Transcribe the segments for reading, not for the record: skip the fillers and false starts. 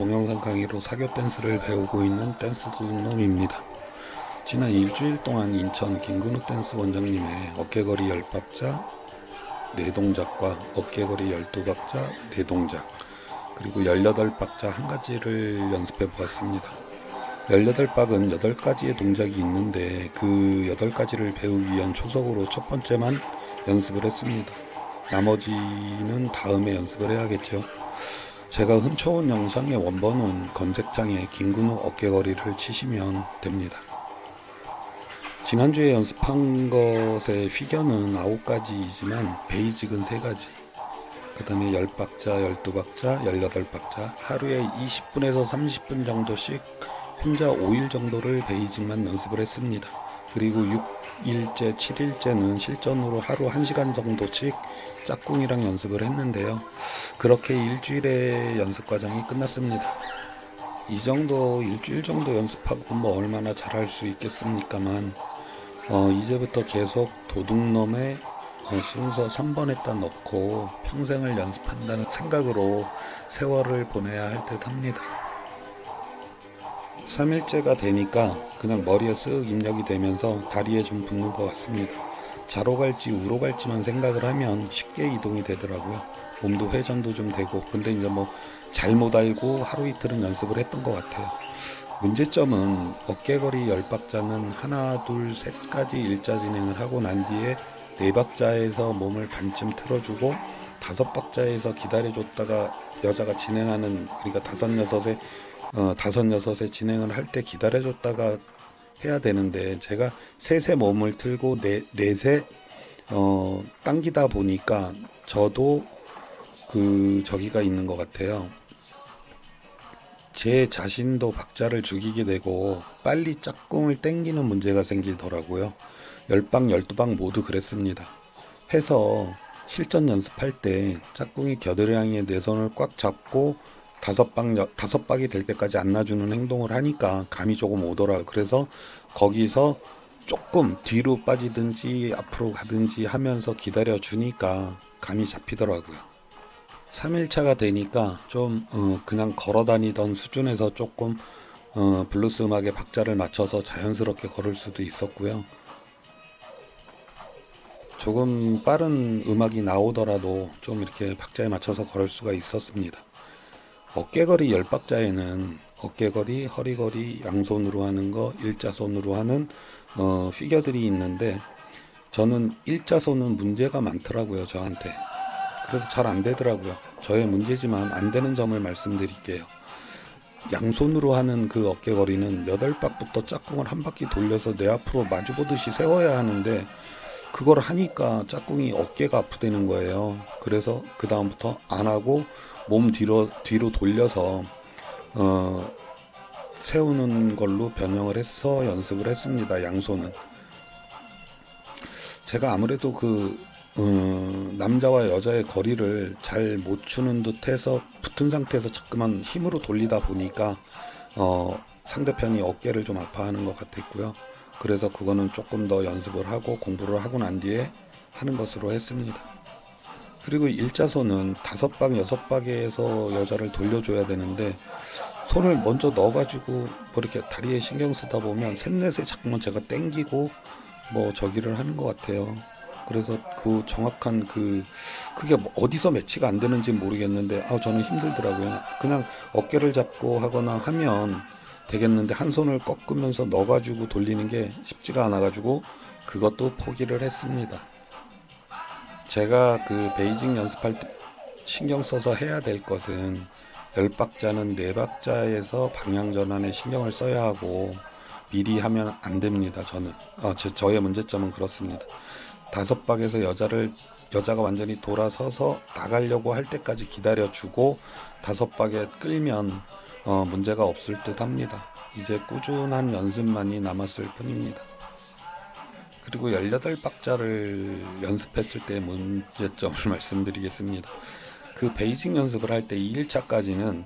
동영상 강의로 사교 댄스를 배우고 있는 댄스 도둑놈입니다. 지난 일주일 동안 인천 김근우 댄스 원장님의 어깨거리 10박자 4동작과 어깨거리 12박자 4동작 그리고 18박자 한 가지를 연습해 보았습니다. 18박은 8가지의 동작이 있는데 그 8가지를 배우기 위한 초석으로 첫 번째만 연습을 했습니다. 나머지는 다음에 연습을 해야겠죠. 제가 훔쳐온 영상의 원본은 검색창에 김근우 어깨거리를 치시면 됩니다. 지난주에 연습한 것의 피겨는 9가지이지만 베이직은 3가지, 그 다음에 10박자, 12박자, 18박자 하루에 20분에서 30분 정도씩 혼자 5일 정도를 베이직만 연습을 했습니다. 그리고 6일째, 7일째는 실전으로 하루 1시간 정도씩 짝꿍이랑 연습을 했는데요. 그렇게 일주일의 연습 과정이 끝났습니다. 이 정도 일주일 정도 연습하고 뭐 얼마나 잘할 수 있겠습니까만 이제부터 계속 도둑놈의 순서 3번에다 넣고 평생을 연습한다는 생각으로 세월을 보내야 할 듯 합니다. 3일째가 되니까 그냥 머리에 쓱 입력이 되면서 다리에 좀 붙는 것 같습니다. 좌로 갈지 우로 갈지만 생각을 하면 쉽게 이동이 되더라고요. 몸도 회전도 좀 되고, 근데 이제 뭐 잘못 알고 하루 이틀은 연습을 했던 것 같아요. 문제점은 어깨거리 10박자는 하나 둘 셋까지 일자 진행을 하고 난 뒤에 4박자에서 몸을 반쯤 틀어주고 5박자에서 기다려줬다가 여자가 진행하는, 그러니까 5-6에 진행을 할 때 기다려줬다가 해야 되는데 제가 셋에 몸을 틀고 넷에 당기다 보니까 저도 저기가 있는 것 같아요. 제 자신도 박자를 죽이게 되고 빨리 짝꿍을 땡기는 문제가 생기더라고요. 10박 12박 모두 그랬습니다. 해서 실전 연습할 때 짝꿍이 겨드랑이에 내 손을 꽉 잡고 5박이 될 때까지 안 놔주는 행동을 하니까 감이 조금 오더라고요. 그래서 거기서 조금 뒤로 빠지든지 앞으로 가든지 하면서 기다려 주니까 감이 잡히더라고요. 3일차가 되니까 좀 그냥 걸어 다니던 수준에서 조금 블루스 음악에 박자를 맞춰서 자연스럽게 걸을 수도 있었고요. 조금 빠른 음악이 나오더라도 좀 이렇게 박자에 맞춰서 걸을 수가 있었습니다. 어깨거리 10박자에는 어깨거리, 허리거리, 양손으로 하는 거, 일자손으로 하는 피겨들이 있는데 저는 일자손은 문제가 많더라고요, 저한테. 그래서 잘 안 되더라고요. 저의 문제지만 안 되는 점을 말씀드릴게요. 양손으로 하는 그 어깨거리는 8박부터 짝꿍을 한 바퀴 돌려서 내 앞으로 마주보듯이 세워야 하는데 그걸 하니까 짝꿍이 어깨가 아프다는 거예요. 그래서 그 다음부터 안 하고 몸 뒤로 돌려서 세우는 걸로 변형을 해서 연습을 했습니다. 양손은. 제가 아무래도 남자와 여자의 거리를 잘 못 추는 듯 해서 붙은 상태에서 자꾸만 힘으로 돌리다 보니까 상대편이 어깨를 좀 아파하는 것 같았고요. 그래서 그거는 조금 더 연습을 하고 공부를 하고 난 뒤에 하는 것으로 했습니다. 그리고 일자손은 5박 6박에서 여자를 돌려줘야 되는데 손을 먼저 넣어가지고 뭐 이렇게 다리에 신경 쓰다 보면 셋넷에 자꾸만 제가 땡기고 뭐 저기를 하는 것 같아요. 그래서 그 정확한 그게 어디서 매치가 안 되는지 모르겠는데 저는 힘들더라고요. 그냥 어깨를 잡고 하거나 하면 되겠는데 한 손을 꺾으면서 넣어가지고 돌리는 게 쉽지가 않아가지고 그것도 포기를 했습니다. 제가 베이직 연습할 때 신경 써서 해야 될 것은 10박자는 4박자에서 방향 전환에 신경을 써야 하고 미리 하면 안 됩니다. 저는 저의 문제점은 그렇습니다. 5박에서 여자가 완전히 돌아서서 나가려고 할 때까지 기다려주고 5박에 끌면 문제가 없을 듯 합니다. 이제 꾸준한 연습만이 남았을 뿐입니다. 그리고 18박자를 연습했을 때 문제점을 말씀드리겠습니다. 그 베이직 연습을 할 때 2일차까지는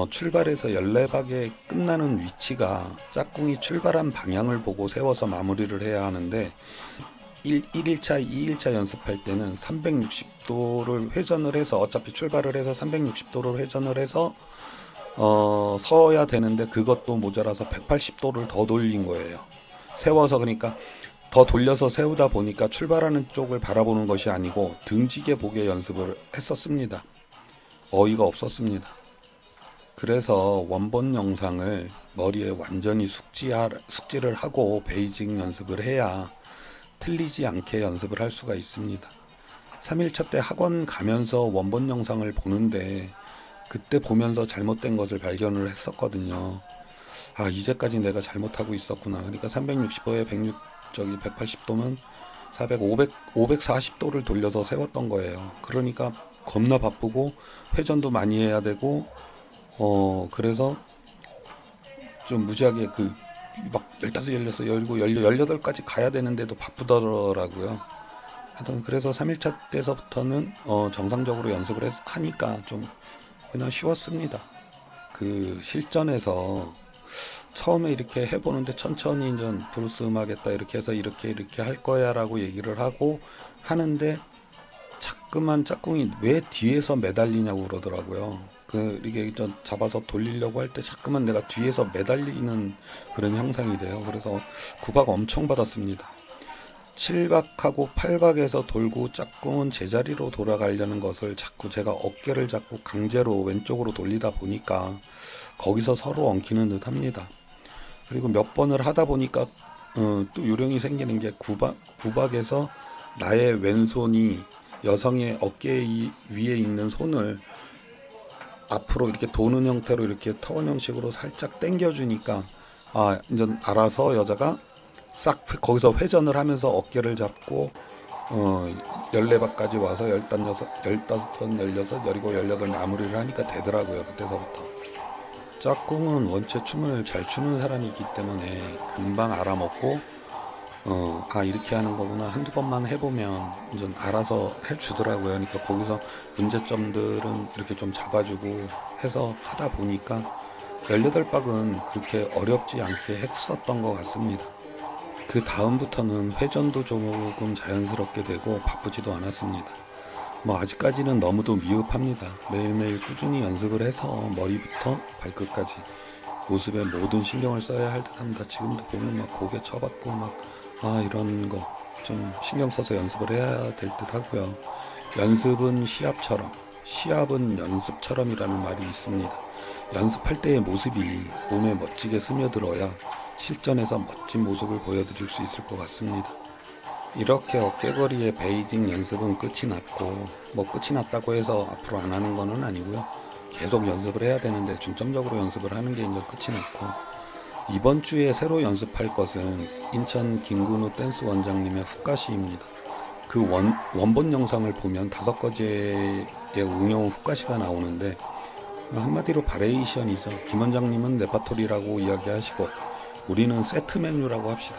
출발해서 14박에 끝나는 위치가 짝꿍이 출발한 방향을 보고 세워서 마무리를 해야 하는데 1일차, 2일차 연습할 때는 360도를 회전을 해서 어차피 출발을 해서 360도를 회전을 해서 서야 되는데 그것도 모자라서 180도를 더 돌린 거예요. 세워서. 그러니까 더 돌려서 세우다 보니까 출발하는 쪽을 바라보는 것이 아니고 등지게 보게 연습을 했었습니다. 어이가 없었습니다. 그래서 원본 영상을 머리에 완전히 숙지를 하고 베이징 연습을 해야 틀리지 않게 연습을 할 수가 있습니다. 3일차 때 학원 가면서 원본 영상을 보는데 그때 보면서 잘못된 것을 발견을 했었거든요. 아, 이제까지 내가 잘못하고 있었구나. 그러니까 360도에 180도면 540도를 돌려서 세웠던 거예요. 그러니까 겁나 바쁘고 회전도 많이 해야 되고 그래서 좀 무지하게 막 15, 16, 열고 18까지 가야 되는데도 바쁘더라고요. 하여튼 그래서 3일차 때서부터는 정상적으로 연습을 하니까 좀 그냥 쉬웠습니다. 그 실전에서 처음에 이렇게 해보는데 천천히 이제 브루스 음악에다 이렇게 해서 이렇게 할 거야 라고 얘기를 하고 하는데 자꾸만 짝꿍이 왜 뒤에서 매달리냐고 그러더라고요. 이게 좀 잡아서 돌리려고 할 때 자꾸만 내가 뒤에서 매달리는 그런 형상이 돼요. 그래서 구박 엄청 받았습니다. 7박하고 8박에서 돌고 짝꿍은 제자리로 돌아가려는 것을 자꾸 제가 어깨를 잡고 강제로 왼쪽으로 돌리다 보니까 거기서 서로 엉키는 듯 합니다. 그리고 몇 번을 하다 보니까 또 요령이 생기는 게 9박에서 나의 왼손이 여성의 어깨 위에 있는 손을 앞으로 이렇게 도는 형태로 이렇게 터원 형식으로 살짝 당겨주니까 이제 알아서 여자가 싹 거기서 회전을 하면서 어깨를 잡고 14박까지 와서 15, 16, 17, 18 마무리를 하니까 되더라고요. 그때서부터. 짝꿍은 원체 춤을 잘 추는 사람이기 때문에 금방 알아먹고 이렇게 하는 거구나. 한두 번만 해보면 이제 알아서 해주더라고요. 그러니까 거기서 문제점들은 이렇게 좀 잡아주고 해서 하다 보니까 18박은 그렇게 어렵지 않게 했었던 것 같습니다. 그 다음부터는 회전도 조금 자연스럽게 되고 바쁘지도 않았습니다. 아직까지는 너무도 미흡합니다. 매일매일 꾸준히 연습을 해서 머리부터 발끝까지 모습에 모든 신경을 써야 할 듯 합니다. 지금도 보면 막 고개 쳐박고 이런 거 좀 신경 써서 연습을 해야 될 듯 하고요. 연습은 시합처럼, 시합은 연습처럼이라는 말이 있습니다. 연습할 때의 모습이 몸에 멋지게 스며들어야 실전에서 멋진 모습을 보여드릴 수 있을 것 같습니다. 이렇게 어깨거리의 베이징 연습은 끝이 났고 끝이 났다고 해서 앞으로 안 하는 건 아니고요. 계속 연습을 해야 되는데 중점적으로 연습을 하는 게 이제 끝이 났고 이번 주에 새로 연습할 것은 인천 김근우 댄스 원장님의 훅가시입니다. 그 원본 영상을 보면 5가지의 응용 훅가시가 나오는데 한마디로 바레이션이죠. 김 원장님은 레파토리라고 이야기하시고 우리는 세트 메뉴라고 합시다.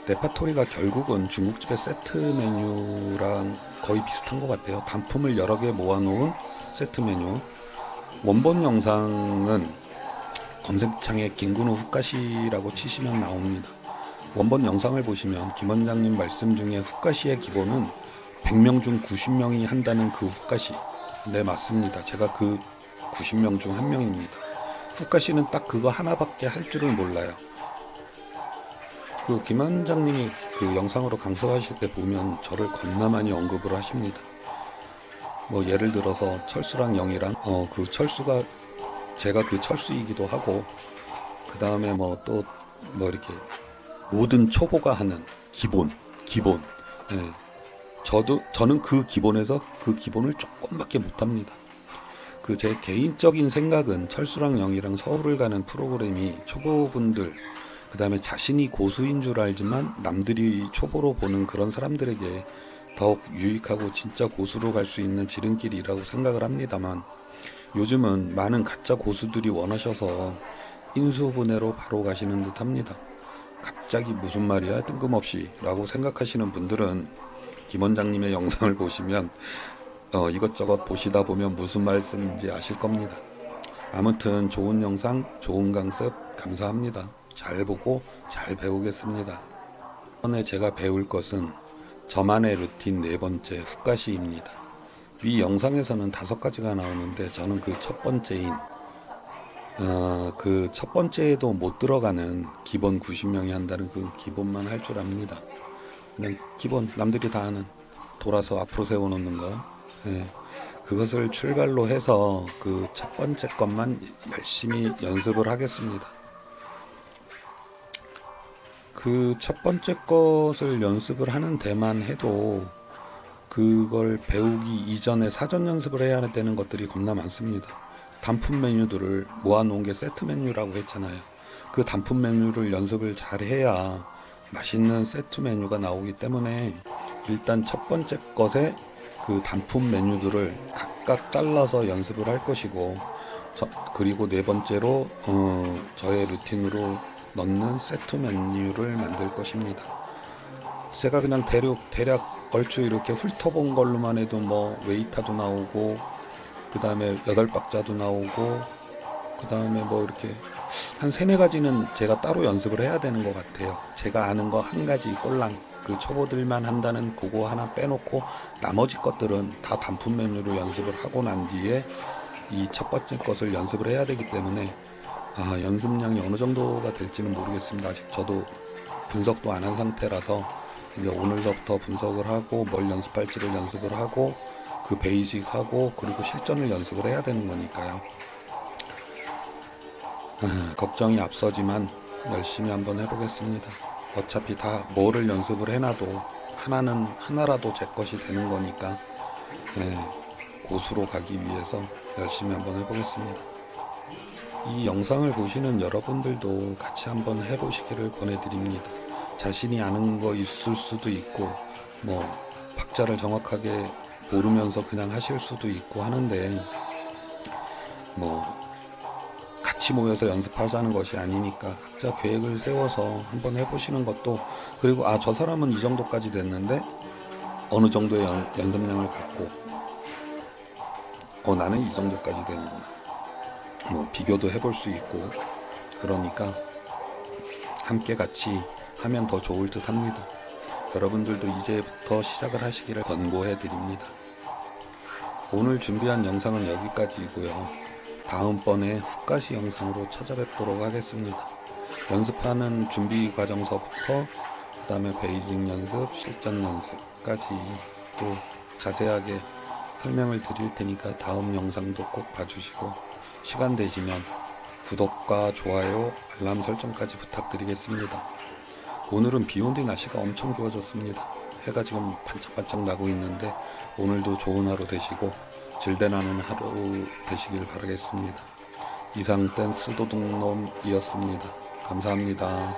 레파토리가 결국은 중국집의 세트 메뉴랑 거의 비슷한 것 같아요. 단품을 여러 개 모아놓은 세트 메뉴. 원본 영상은 검색창에 김근우 훅가시라고 치시면 나옵니다. 원본 영상을 보시면 김 원장님 말씀 중에 훅가시의 기본은 100명 중 90명이 한다는 그 훅가시. 네, 맞습니다. 제가 그 90명 중 한 명입니다. 훅가시는 딱 그거 하나밖에 할 줄을 몰라요. 김 원장님이 그 영상으로 강습하실 때 보면 저를 겁나 많이 언급을 하십니다. 예를 들어서 철수랑 영이랑 그 철수가 제가 그 철수이기도 하고 그 다음에 이렇게 모든 초보가 하는 기본 저는 그 기본에서 그 기본을 조금밖에 못합니다. 제 개인적인 생각은 철수랑 영이랑 서울을 가는 프로그램이 초보분들 그 다음에 자신이 고수인 줄 알지만 남들이 초보로 보는 그런 사람들에게 더욱 유익하고 진짜 고수로 갈 수 있는 지름길이라고 생각을 합니다만 요즘은 많은 가짜 고수들이 원하셔서 인수분해로 바로 가시는 듯 합니다. 갑자기 무슨 말이야 뜬금없이 라고 생각하시는 분들은 김 원장님의 영상을 보시면 이것저것 보시다 보면 무슨 말씀인지 아실 겁니다. 아무튼 좋은 영상, 좋은 강습 감사합니다. 잘 보고 잘 배우겠습니다. 이번에 제가 배울 것은 저만의 루틴 4번째 훅가시입니다. 위 영상에서는 5가지가 나오는데 저는 그 첫 번째인 그 첫 번째에도 못 들어가는 기본 90명이 한다는 그 기본만 할 줄 압니다. 그냥 기본 남들이 다 하는 돌아서 앞으로 세워놓는 거. 예. 그것을 출발로 해서 그 첫 번째 것만 열심히 연습을 하겠습니다. 그 첫 번째 것을 연습을 하는 데만 해도 그걸 배우기 이전에 사전 연습을 해야 되는 것들이 겁나 많습니다. 단품 메뉴들을 모아놓은 게 세트 메뉴라고 했잖아요. 그 단품 메뉴를 연습을 잘 해야 맛있는 세트 메뉴가 나오기 때문에 일단 첫 번째 것에 그 단품 메뉴들을 각각 잘라서 연습을 할 것이고, 그리고 네 번째로 저의 루틴으로 넣는 세트 메뉴를 만들 것입니다. 제가 그냥 대략 얼추 이렇게 훑어본 걸로만 해도 뭐 웨이타도 나오고, 그 다음에 8박자도 나오고, 그 다음에 뭐 이렇게 한 3-4가지는 제가 따로 연습을 해야 되는 것 같아요. 제가 아는 거 한 가지 꼴랑, 그 초보들만 한다는 그거 하나 빼놓고 나머지 것들은 다 단품 메뉴로 연습을 하고 난 뒤에 이 첫 번째 것을 연습을 해야 되기 때문에 연습량이 어느 정도가 될지는 모르겠습니다. 아직 저도 분석도 안 한 상태라서 이제 오늘부터 분석을 하고 뭘 연습할지를 연습을 하고 그 베이직 하고 그리고 실전을 연습을 해야 되는 거니까요. 걱정이 앞서지만 열심히 한번 해보겠습니다. 어차피 다 뭐를 연습을 해놔도 하나라도 제 것이 되는 거니까 고수로 가기 위해서 열심히 한번 해보겠습니다. 이 영상을 보시는 여러분들도 같이 한번 해보시기를 권해드립니다. 자신이 아는 거 있을 수도 있고 뭐 박자를 정확하게 모르면서 그냥 하실 수도 있고 하는데 뭐 같이 모여서 연습하자는 것이 아니니까 각자 계획을 세워서 한번 해보시는 것도, 그리고 저 사람은 이 정도까지 됐는데 어느 정도의 연습량을 갖고 나는 이 정도까지 되는구나, 뭐 비교도 해볼 수 있고, 그러니까 함께 같이 하면 더 좋을 듯 합니다. 여러분들도 이제부터 시작을 하시기를 권고해 드립니다. 오늘 준비한 영상은 여기까지이고요. 다음번에 훅가시 영상으로 찾아뵙도록 하겠습니다. 연습하는 준비 과정서부터 그 다음에 베이직 연습, 실전 연습까지 또 자세하게 설명을 드릴 테니까 다음 영상도 꼭 봐주시고, 시간 되시면 구독과 좋아요, 알람 설정까지 부탁드리겠습니다. 오늘은 비온 뒤 날씨가 엄청 좋아졌습니다. 해가 지금 반짝반짝 나고 있는데 오늘도 좋은 하루 되시고 질대나는 하루 되시길 바라겠습니다. 이상 댄스 도둑놈이었습니다. 감사합니다.